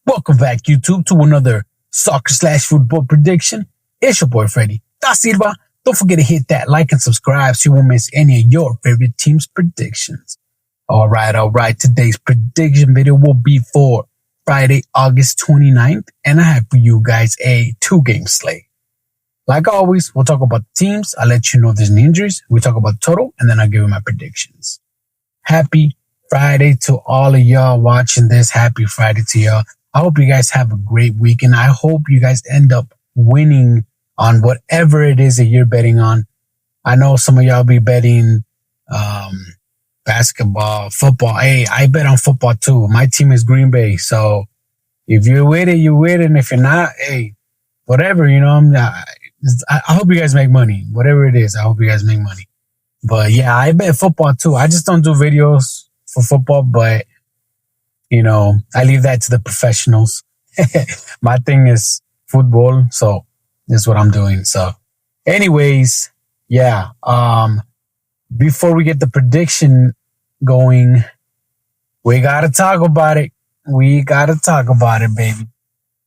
Welcome back, YouTube, to another soccer/football prediction. It's your boy, Freddy Da Silva. Don't forget to hit that like and subscribe so you won't miss any of your favorite team's predictions. All right. Today's prediction video will be for Friday, August 29th, and I have for you guys a 2-game slate. Like always, we'll talk about the teams. I'll let you know if there's any injuries. We talk about the total, and then I'll give you my predictions. Happy Friday to all of y'all watching this. Happy Friday to y'all. I hope you guys have a great weekend. I hope you guys end up winning on whatever it is that you're betting on. I know some of y'all be betting basketball, football. Hey, I bet on football too. My team is Green Bay. So if you're with it, you're with it. And if you're not, hey, whatever, I hope you guys make money. Whatever it is, I hope you guys make money. But yeah, I bet football too. I just don't do videos for football, but I leave that to the professionals. My thing is football, so that's what I'm doing. So anyways, yeah. Before we get the prediction going, we gotta talk about it. Baby.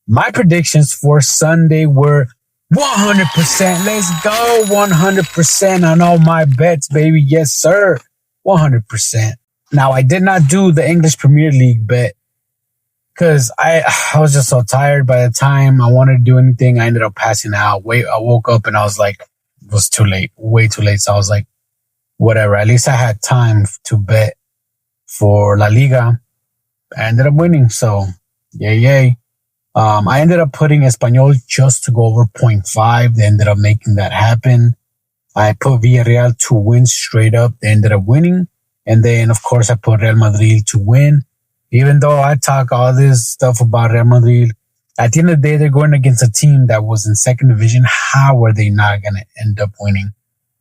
My predictions for Sunday were 100%. Let's go. 100% on all my bets, baby. Yes, sir. 100%. Now, I did not do the English Premier League bet because I was just so tired. By the time I wanted to do anything, I ended up passing out. I woke up and I was like, it was too late, way too late. So I was like, whatever. At least I had time to bet for La Liga. I ended up winning. So yay. I ended up putting Espanyol just to go over 0.5. They ended up making that happen. I put Villarreal to win straight up. They ended up winning. And then, of course, I put Real Madrid to win. Even though I talk all this stuff about Real Madrid, at the end of the day, they're going against a team that was in second division. How are they not going to end up winning?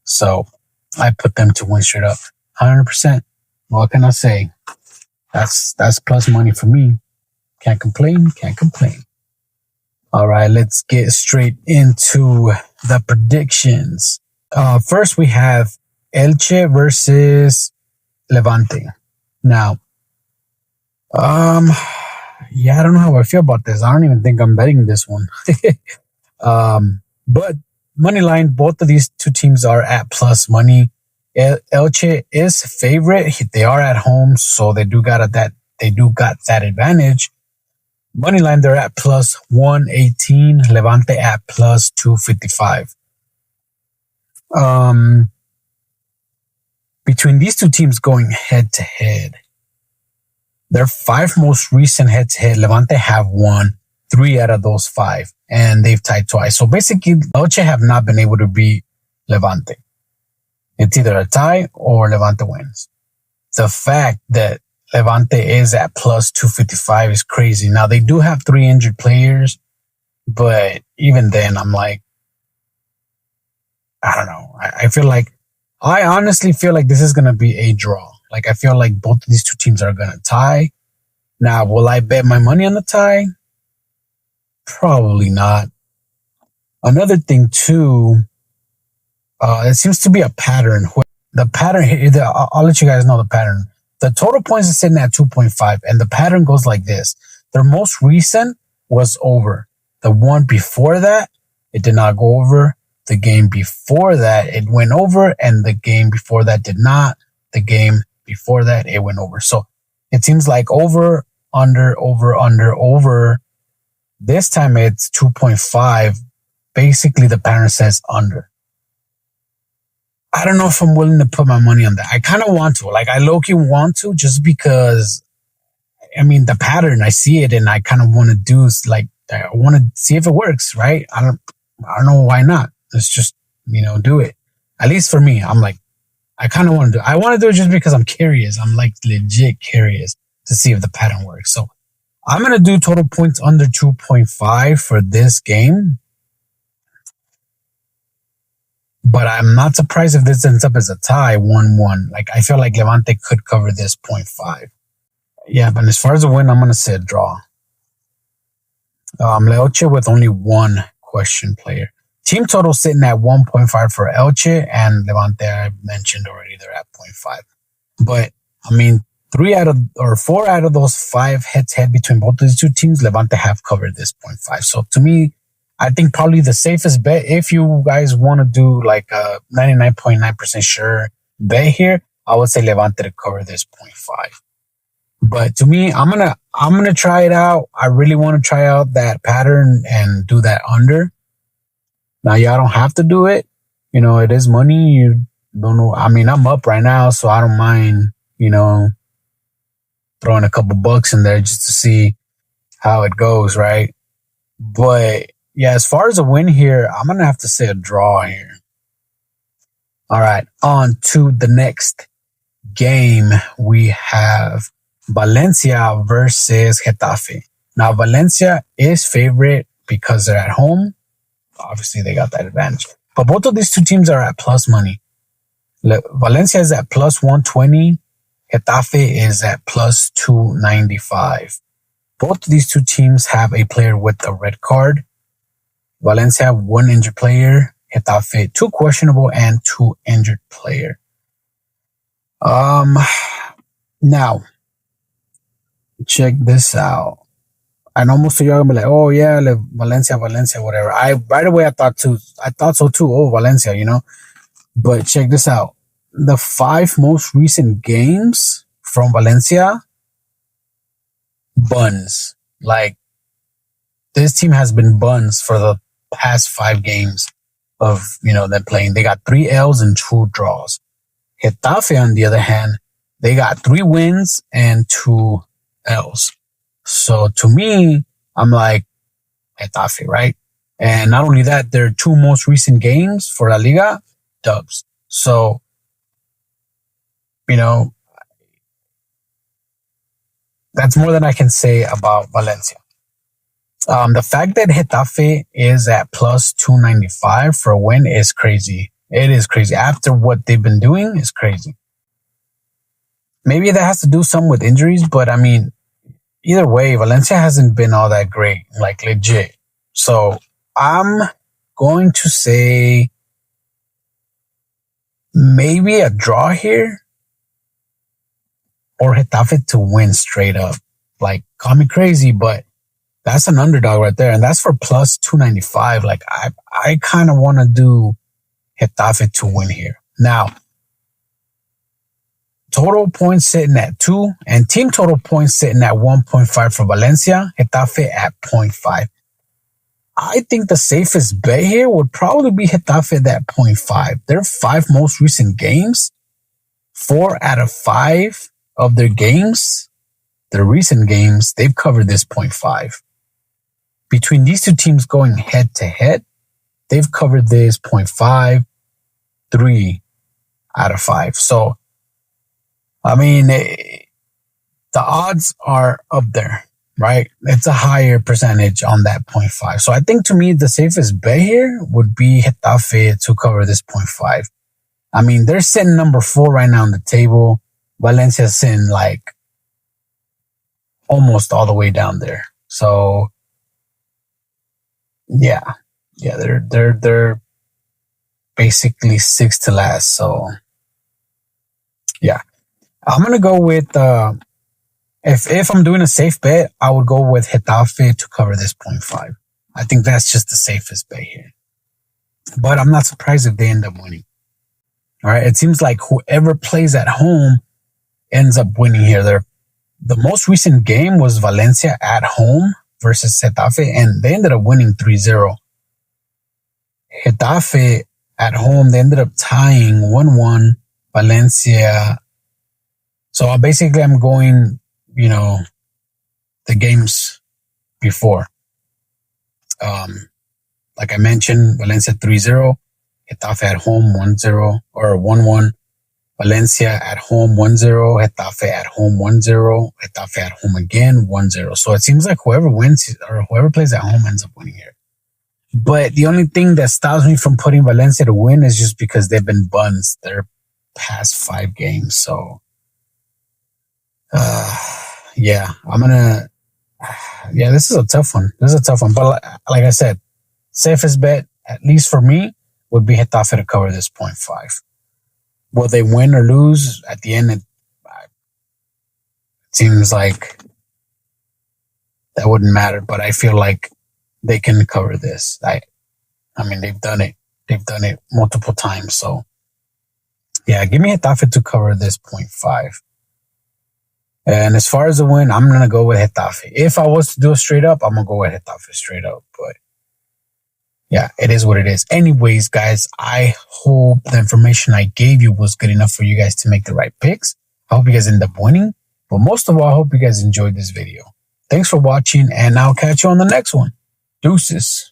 So I put them to win straight up. 100%. What can I say? That's plus money for me. Can't complain. All right, let's get straight into the predictions. First, we have Elche versus Levante. Now, I don't know how I feel about this. I don't even think I'm betting this one. But money line, both of these two teams are at plus money. Elche is favorite. They are at home, so they do got that advantage. Money line, they're at plus 118. Levante at plus 255. Between these two teams going head to head, their 5 most recent head to head, Levante have won 3 out of those 5, and they've tied twice. So basically, Elche have not been able to beat Levante. It's either a tie or Levante wins. The fact that Levante is at plus 255 is crazy. Now, they do have 3 injured players, but even then, I'm like, I don't know. I honestly feel like this is going to be a draw. Like, I feel like both of these two teams are going to tie. Now, will I bet my money on the tie? Probably not. Another thing, too, it seems to be a pattern. The pattern here, I'll let you guys know the pattern. The total points is sitting at 2.5, and the pattern goes like this. Their most recent was over. The one before that, it did not go over. The game before that, it went over, and the game before that did not. The game before that, it went over. So it seems like over, under, over. This time it's 2.5. Basically, the pattern says under. I don't know if I'm willing to put my money on that. I kind of want to. Like, I low-key want to, just because, the pattern, I see it, and I kind of want to do, like, I want to see if it works, right? I don't know why not. Let's just, do it. At least for me, I'm like, I kind of want to do it. I want to do it just because I'm curious. I'm like legit curious to see if the pattern works. So I'm going to do total points under 2.5 for this game. But I'm not surprised if this ends up as a tie, 1-1. Like, I feel like Levante could cover this 0.5. Yeah, but as far as a win, I'm going to say a draw. Elche with only 1 question player. Team total sitting at 1.5 for Elche, and Levante, I mentioned already, they're at 0.5. But, four out of those five head-to-head between both of these two teams, Levante have covered this 0.5. So to me, I think probably the safest bet, if you guys want to do like a 99.9% sure bet here, I would say Levante to cover this 0.5. But to me, I'm gonna try it out. I really want to try out that pattern and do that under. Now y'all don't have to do it. It is money. You don't know. I mean, I'm up right now, so I don't mind, throwing a couple bucks in there just to see how it goes, right? But yeah, as far as a win here, I'm gonna have to say a draw here. All right, on to the next game. We have Valencia versus Getafe. Now, Valencia is favorite because they're at home. Obviously, they got that advantage. But both of these two teams are at plus money. Valencia is at plus 120. Getafe is at plus 295. Both of these two teams have a player with a red card. Valencia have one injured player. Getafe, two questionable and two injured player. Now, check this out. I know most of y'all gonna be like, oh yeah, Valencia, whatever. Right away I thought so too. Oh, Valencia, But check this out. The 5 most recent games from Valencia, buns. Like, this team has been buns for the past 5 games of, them playing. They got 3 L's and 2 draws. Getafe, on the other hand, they got 3 wins and 2 L's. So to me, I'm like, Getafe, right? And not only that, their 2 most recent games for La Liga, dubs. So, that's more than I can say about Valencia. The fact that Getafe is at plus 295 for a win is crazy. It is crazy. After what they've been doing, it's crazy. Maybe that has to do some with injuries, but I mean, either way, Valencia hasn't been all that great, like legit. So I'm going to say maybe a draw here or Getafe to win straight up. Like, call me crazy, but that's an underdog right there. And that's for plus 295. Like, I kind of want to do Getafe to win here. Now, total points sitting at 2 and team total points sitting at 1.5 for Valencia, Getafe at 0.5. I think the safest bet here would probably be Getafe at 0.5. Their 5 most recent games, 4 out of 5 of their games, their recent games, they've covered this 0.5. Between these two teams going head to head, they've covered this 0.5, 3 out of 5. So, I mean, the odds are up there, right? It's a higher percentage on that 0.5. So I think to me, the safest bet here would be Getafe to cover this 0.5. I mean, they're sitting number 4 right now on the table. Valencia's sitting like almost all the way down there. So yeah, they're basically 6th to last. So yeah, I'm gonna go with if I'm doing a safe bet, I would go with Getafe to cover this 0.5. I think that's just the safest bet here. But I'm not surprised if they end up winning. All right, it seems like whoever plays at home ends up winning here. The most recent game was Valencia at home versus Getafe, and they ended up winning 3-0. Getafe at home, they ended up tying 1-1. Valencia. So basically, I'm going, the games before. Like I mentioned, Valencia 3-0. Getafe at home 1-0 or 1-1. Valencia at home 1-0, Getafe at home 1-0, Getafe at home again 1-0. So it seems like whoever wins or whoever plays at home ends up winning here. But the only thing that stops me from putting Valencia to win is just because they've been buns their past 5 games. So, yeah, this is a tough one. But like I said, safest bet, at least for me, would be Getafe to cover this 0.5. Will they win or lose at the end? Seems like that wouldn't matter, but I feel like they can cover this. I mean, they've done it. They've done it multiple times. So, yeah, give me Getafe to cover this 0.5. And as far as the win, I'm going to go with Getafe. If I was to do it straight up, I'm going to go with Getafe straight up. But yeah, it is what it is. Anyways, guys, I hope the information I gave you was good enough for you guys to make the right picks. I hope you guys end up winning. But most of all, I hope you guys enjoyed this video. Thanks for watching, and I'll catch you on the next one. Deuces.